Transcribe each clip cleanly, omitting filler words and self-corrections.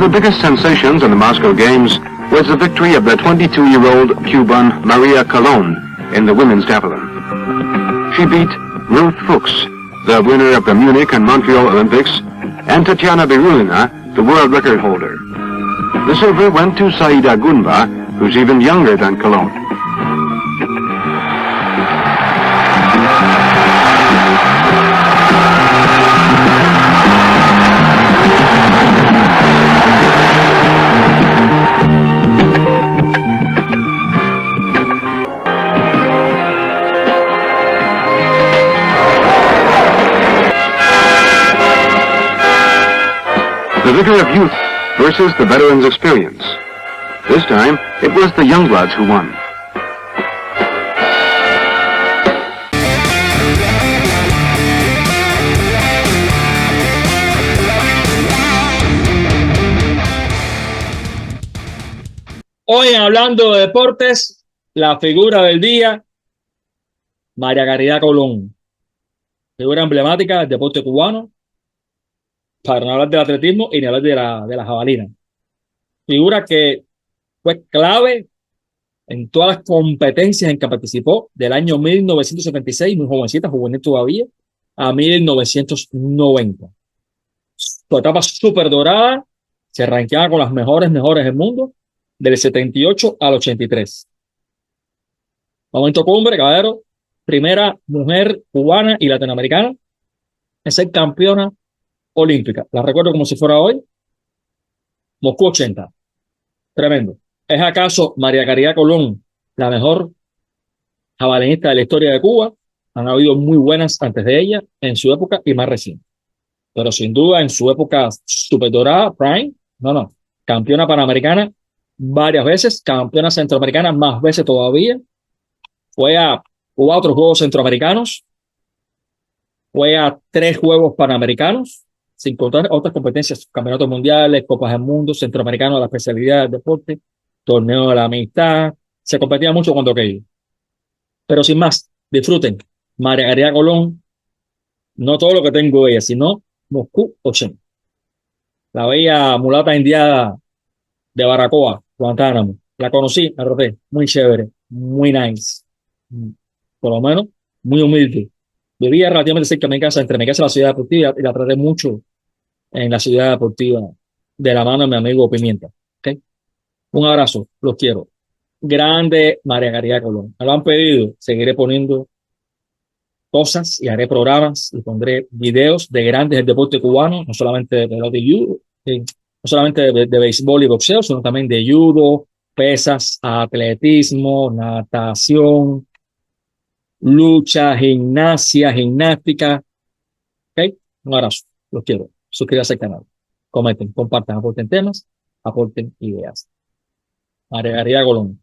the biggest sensations in the Moscow Games was the victory of the 22-year-old Cuban Maria Colon in the women's javelin. She beat Ruth Fuchs, the winner of the Munich and Montreal Olympics, and Tatiana Birulina, the world record holder. The silver went to Saida Gunba, who's even younger than Colon. The vigor of youth versus the veterans' experience. This time, it was the youngbloods who won. Hoy en Hablando de Deportes, la figura del día, María Caridad Colón, figura emblemática del deporte cubano, para no hablar del atletismo y ni hablar de la jabalina. Figura que fue clave en todas las competencias en que participó del año 1976, muy jovencita, juvenil todavía, a 1990. Su etapa súper dorada, se rankeaba con las mejores del mundo, del 78 al 83. Momento cumbre, caballero, primera mujer cubana y latinoamericana en ser campeona olímpica. La recuerdo como si fuera hoy. Moscú 80. Tremendo. ¿Es acaso María Caridad Colón la mejor jabalinista de la historia de Cuba? Han habido muy buenas antes de ella, en su época y más reciente. Pero sin duda, en su época super dorada, prime, no. Campeona panamericana varias veces, campeona centroamericana más veces todavía. Fue a 4 Juegos Centroamericanos. Fue a 3 Juegos Panamericanos, sin contar otras competencias, campeonatos mundiales, copas del mundo, centroamericanos de la especialidad del deporte, torneo de la amistad, se competía mucho cuando aquello. Pero sin más, disfruten. María Caridad Colón, no todo lo que tengo ella, sino Moscú 80. La bella mulata indiana de Baracoa, Guantánamo. La conocí, la roté, muy chévere, muy nice. Por lo menos, muy humilde. Vivía relativamente cerca de mi casa, entre mi casa y la ciudad deportiva, y la traté mucho en la ciudad deportiva de la mano de mi amigo Pimienta. ¿Okay? Un abrazo, los quiero. Grande María Caridad Colón. Me lo han pedido, seguiré poniendo cosas y haré programas y pondré videos de grandes del deporte cubano, no solamente de pelota y judo, no solamente de béisbol y boxeo, sino también de judo, pesas, atletismo, natación, lucha, gimnasia, gimnástica. ¿Ok? Un abrazo. Los quiero. Suscríbanse al canal. Comenten, compartan, aporten temas, aporten ideas. María Caridad Colón.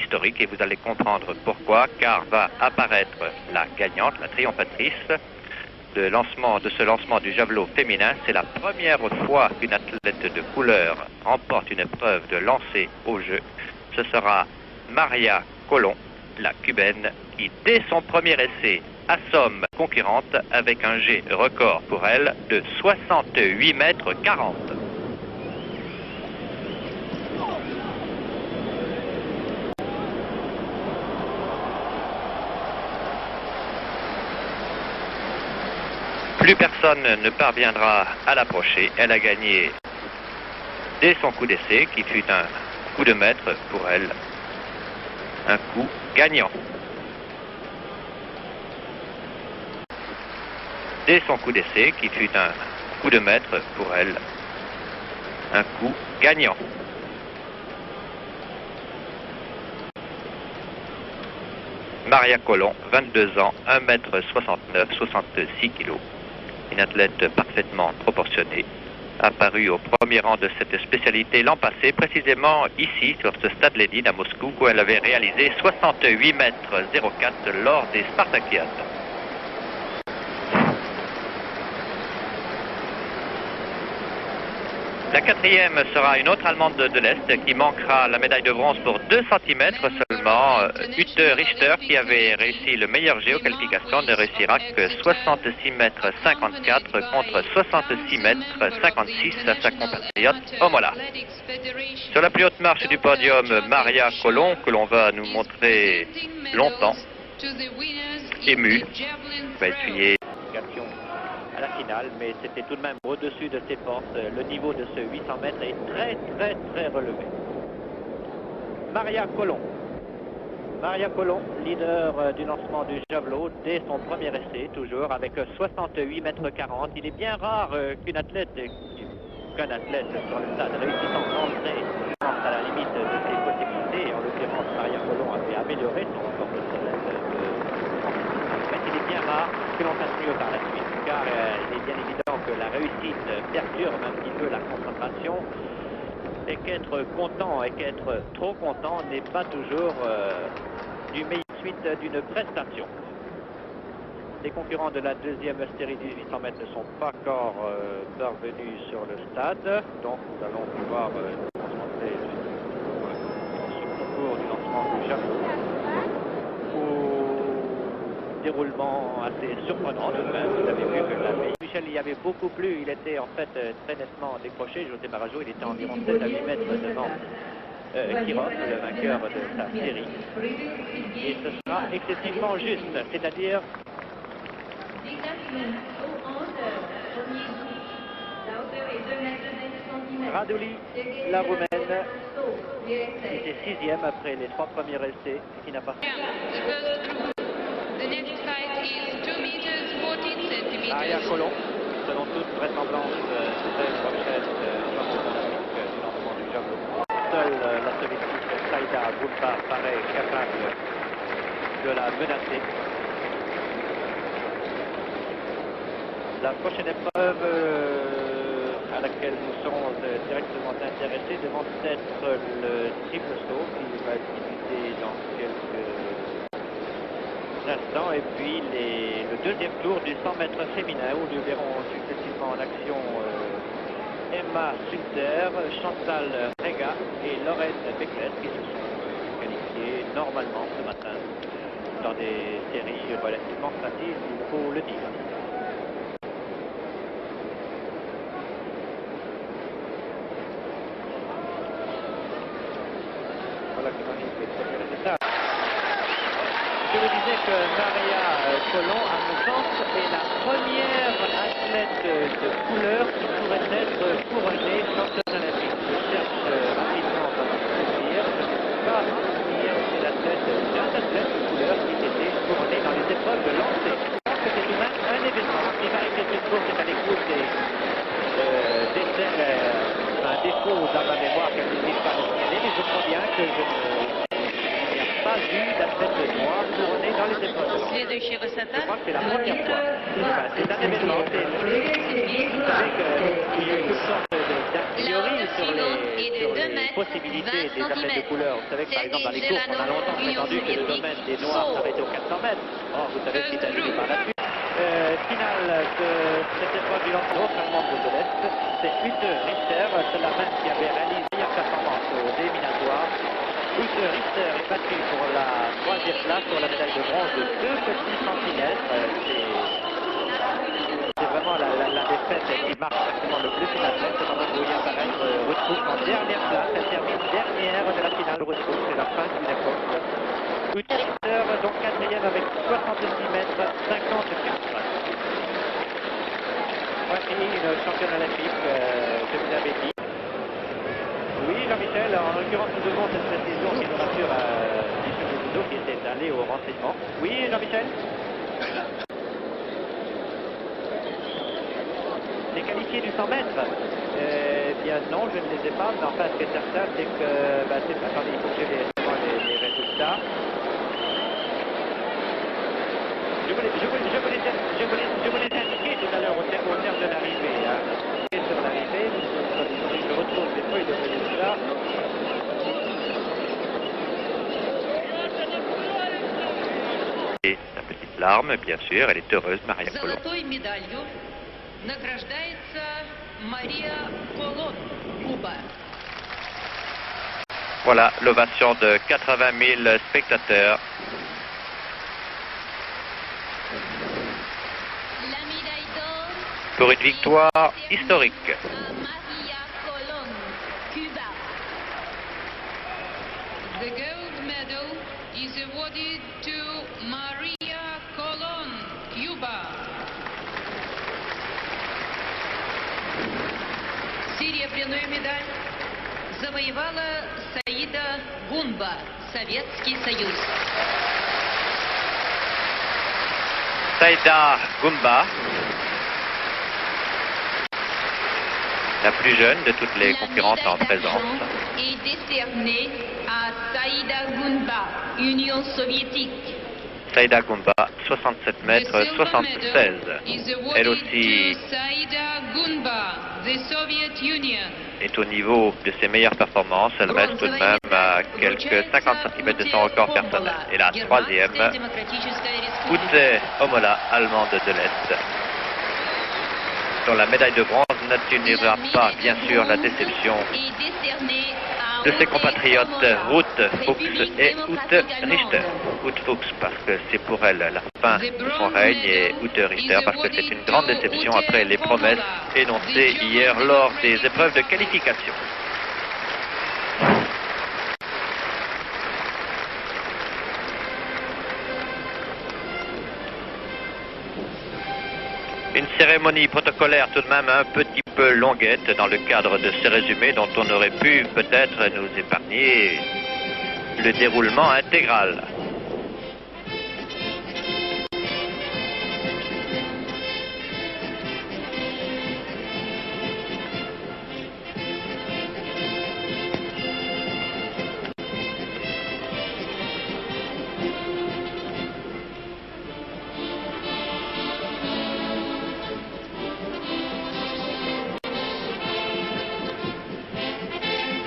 Historique et vous allez comprendre pourquoi, car va apparaître la gagnante, la triomphatrice de ce lancement du javelot féminin. C'est la première fois qu'une athlète de couleur remporte une épreuve de lancer au jeu. Ce sera Maria Colón, la cubaine, qui dès son premier essai assomme concurrente avec un jet record pour elle de 68 mètres 40. Plus personne ne parviendra à l'approcher. Elle a gagné dès son coup d'essai, qui fut un coup de maître pour elle. Un coup gagnant. Dès son coup d'essai, qui fut un coup de maître pour elle. Un coup gagnant. Maria Colón, 22 ans, 1m69, 66 kg. Une athlète parfaitement proportionnée, apparue au premier rang de cette spécialité l'an passé, précisément ici, sur ce stade Lénine à Moscou, où elle avait réalisé 68 mètres 04 lors des Spartakiades. La quatrième sera une autre Allemande de l'Est qui manquera la médaille de bronze pour 2 cm seulement. Ute Richter, qui avait réussi le meilleur géoqualification, ne réussira que 66 mètres 54 contre 66 mètres 56 à sa compatriote Omola. Sur la plus haute marche du podium, Maria Colomb, que l'on va nous montrer longtemps, émue, va essuyer à la finale, mais c'était tout de même au-dessus de ses forces. Le niveau de ce 800 mètres est très relevé. Maria Colomb, leader du lancement du javelot dès son premier essai, toujours avec 68 mètres 40. Il est bien rare qu'un athlète sur le stade réussissant d'entrer à la limite de ses possibilités. En l'occurrence, Maria Colomb avait amélioré son record personnel mais il est bien rare que l'on continue par la suite, car il est bien évident que la réussite perturbe un petit peu la concentration et qu'être content et qu'être trop content n'est pas toujours du meilleur suite d'une prestation. Les concurrents de la deuxième série du 800 mètres ne sont pas encore parvenus sur le stade, donc nous allons pouvoir nous concentrer sur ce concours du lancement du javelot. Déroulement assez surprenant de même. Vous avez vu que la Michel y avait beaucoup plus. Il était en fait très nettement décroché. José Marajo, il était environ 7 à 8 mètres devant Kirov, le vainqueur de sa série. Et ce sera excessivement juste, c'est-à-dire Raduli, la Roumaine, qui était 6e après les 3 premiers essais et qui n'a pas... Maria Colomb, selon toute vraisemblance, très prochaine championne olympique du lancement du javelot. Seule la soviétique Saïda Boulba paraît capable de la menacer. La prochaine épreuve à laquelle nous serons directement intéressés demande être le triple saut qui va être discuté dans quelques instants, et puis le deuxième tour du 100 mètres féminin où nous verrons successivement en action Emma Sulter, Chantal Rega et Lorraine Becklès qui se sont qualifiées normalement ce matin dans des séries relativement faciles, il faut le dire. Voilà qui m'arrive les premiers résultats. Je vous disais que Maria Colomb, à mon sens, est la première athlète de couleur qui pourrait être couronnée championne olympique. Je cherche rapidement dans mon souvenir. Je ne suis pas souvenir d'une athlète de couleur qui était couronnée dans les épreuves de lancer. Je pense que c'est tout de même un événement. Il paraît que cette course est à l'écoute d'essais, un défaut dans ma mémoire qu'elle n'hésite pas à me signaler, mais je crois bien que je n'ai pas vu d'athlète noir couronné dans les épreuves de lancer. Je crois que c'est la première fois. C'est un événement. Vous savez qu'il y a une sorte d'a priori sur les possibilités des athlètes de couleur. Vous savez que par exemple dans les courses, on a longtemps prétendu que le domaine des noirs s'arrêtait aux 400 mètres. Or, vous savez ce qui est arrivé par la suite. Finale de cette épreuve du lancement allemande de l'Est, c'est Ute Richter, c'est la même qui avait réalisé une performance aux éliminatoires. Ute Richter est battue pour la 3e place sur la médaille de bronze de 2 petits centimètres. C'est vraiment la défaite qui marque certainement le plus une athlète. C'est quand même vous voyez apparaître Ruthbrook en dernière place. Elle termine dernière de la finale. Ruthbrook, c'est la fin d'une époque. Ute Richter, donc 4e avec 66 mètres 54. Ouais, et une championne olympique, je vous l'avais dit. Oui, Jean-Michel, en l'occurrence, nous devons cette précision qui nous rassure à Michel Boudot qui était allé au renseignement. Oui, Jean-Michel? Les qualifiés du 100 mètres eh bien non, je ne les ai pas, mais enfin, ce qui est certain, c'est que... attendez, il faut que j'ai les résultats. Je vous les indiquer tout à l'heure au terme de l'arrivée. Hein. Sur l'arrivée, je retrouve les feuilles de résultats. Et sa petite larme, bien sûr, elle est heureuse, Maria Colomb. Куба. Voilà l'ovation de 80 000 spectateurs. La médaille d'or Pour une victoire historique. à Maria Colón, Cuba. The gold medal is awarded to Maria Colón, Cuba. Серебряную медаль завоевала Саида Гунба, Советский Союз. Saïda Gumba, la plus jeune de toutes les concurrentes en La médaille présence. d'argent est décernée à Saïda Gumba, Union soviétique. Saïda Gumba, 67 The mètres silver 76. medal is Elle awarded aussi to Saida Gunba, the Soviet Union. est au niveau de ses meilleures performances. Elle reste tout de même à quelques 50 cm de son record personnel. Et la troisième, Ute Omola, allemande de l'Est, dont la médaille de bronze n'atténuera pas, bien sûr, la déception de ses compatriotes Ruth Fuchs et Ute Richter. Ute Fuchs parce que c'est pour elle la fin de son règne et Ute Richter parce que c'est une grande déception après les promesses énoncées hier lors des épreuves de qualification. Une cérémonie protocolaire tout de même un petit peu longuette dans le cadre de ces résumés dont on aurait pu peut-être nous épargner le déroulement intégral.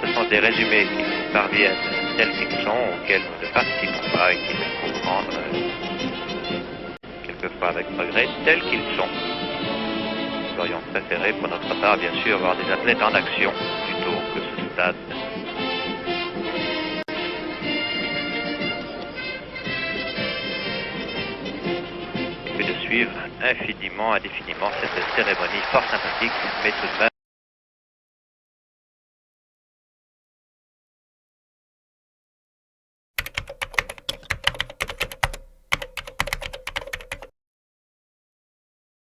Ce sont des résumés qui nous parviennent tels qu'ils sont, auxquels nous ne participons pas et qu'il faut comprendre quelquefois avec regret tels qu'ils sont. Nous aurions préféré pour notre part bien sûr voir des athlètes en action plutôt que ce stade. Et puis de suivre indéfiniment cette cérémonie fort sympathique mais tout de même